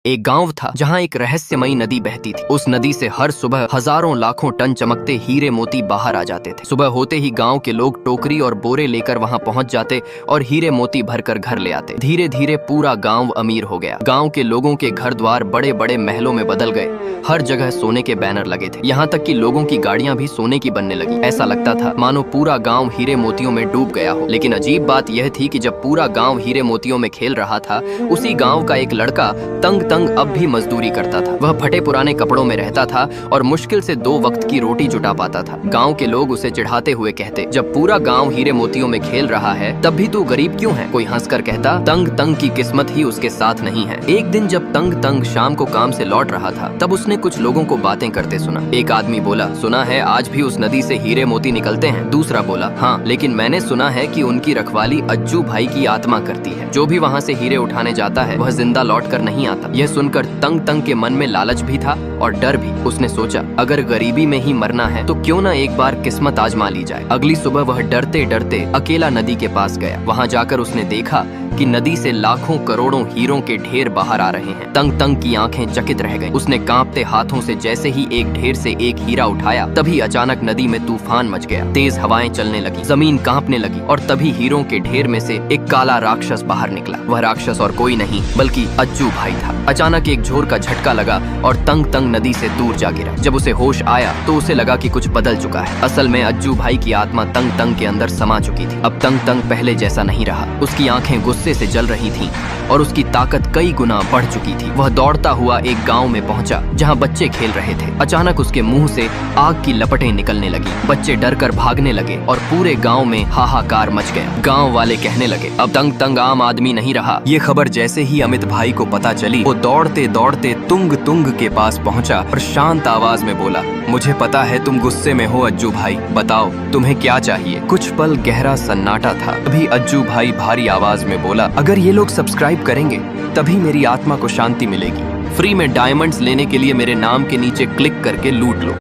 एक गांव था जहां एक रहस्यमयी नदी बहती थी। उस नदी से हर सुबह हजारों लाखों टन चमकते हीरे मोती बाहर आ जाते थे। सुबह होते ही गांव के लोग टोकरी और बोरे लेकर वहां पहुंच जाते और हीरे मोती भरकर घर ले आते। धीरे धीरे पूरा गांव अमीर हो गया। गांव के लोगों के घर द्वार बड़े बड़े महलों में बदल गए। हर जगह सोने के बैनर लगे थे। यहाँ तक कि लोगों की गाड़ियां भी सोने की बनने लगी। ऐसा लगता था मानो पूरा गाँव हीरे मोतियों में डूब गया हो। लेकिन अजीब बात यह थी कि जब पूरा गाँव हीरे मोतियों में खेल रहा था, उसी गाँव का एक लड़का तंग तंग अब भी मजदूरी करता था। वह फटे पुराने कपड़ों में रहता था और मुश्किल से 2 वक्त की रोटी जुटा पाता था। गांव के लोग उसे चिढ़ाते हुए कहते, जब पूरा गांव हीरे मोतियों में खेल रहा है तब भी तू गरीब क्यों है? कोई हंसकर कहता, तंग तंग की किस्मत ही उसके साथ नहीं है। एक दिन जब तंग तंग शाम को काम से लौट रहा था, तब उसने कुछ लोगों को बातें करते सुना। एक आदमी बोला, सुना है आज भी उस नदी से हीरे मोती निकलते हैं। दूसरा बोला, हाँ, लेकिन मैंने सुना है कि उनकी रखवाली अज्जू भाई की आत्मा करती है। जो भी वहाँ से हीरे उठाने जाता है वह जिंदा लौट कर नहीं आता। यह सुनकर तंग तंग के मन में लालच भी था और डर भी। उसने सोचा, अगर गरीबी में ही मरना है तो क्यों ना एक बार किस्मत आजमा ली जाए। अगली सुबह वह डरते डरते अकेला नदी के पास गया। वहाँ जाकर उसने देखा कि नदी से लाखों करोड़ों हीरों के ढेर बाहर आ रहे हैं। तंग तंग की आंखें चकित रह गईं। उसने कांपते हाथों से जैसे ही एक ढेर से एक हीरा उठाया, तभी अचानक नदी में तूफान मच गया। तेज हवाएं चलने लगी, जमीन कांपने लगी और तभी हीरों के ढेर में से एक काला राक्षस बाहर निकला। वह राक्षस और कोई नहीं बल्कि अज्जू भाई था। अचानक एक जोर का झटका लगा और तंग तंग नदी से दूर जा गिरा। जब उसे होश आया तो उसे लगा कि कुछ बदल चुका है। असल में अज्जू भाई की आत्मा तंग तंग के अंदर समा चुकी थी। अब तंग तंग पहले जैसा नहीं रहा। उसकी आंखें गुस्से से जल रही थीं और उसकी ताकत कई गुना बढ़ चुकी थी। वह दौड़ता हुआ एक गांव में पहुंचा जहां बच्चे खेल रहे थे। अचानक उसके मुंह से आग की लपटें निकलने लगी। बच्चे डर कर भागने लगे और पूरे गांव में हाहाकार मच गया। गांव वाले कहने लगे, अब तंग तंग आम आदमी नहीं रहा। ये खबर जैसे ही अमित भाई को पता चली, वो दौड़ते दौड़ते तुंग तुंग के पास पहुंचा और शांत आवाज में बोला, मुझे पता है तुम गुस्से में हो अज्जू भाई, बताओ तुम्हें क्या चाहिए? कुछ पल गहरा सन्नाटा था। तभी अज्जू भाई भारी आवाज में बोला, अगर ये लोग सब्सक्राइब करेंगे तभी मेरी आत्मा को शांति मिलेगी। फ्री में डायमंड्स लेने के लिए मेरे नाम के नीचे क्लिक करके लूट लो।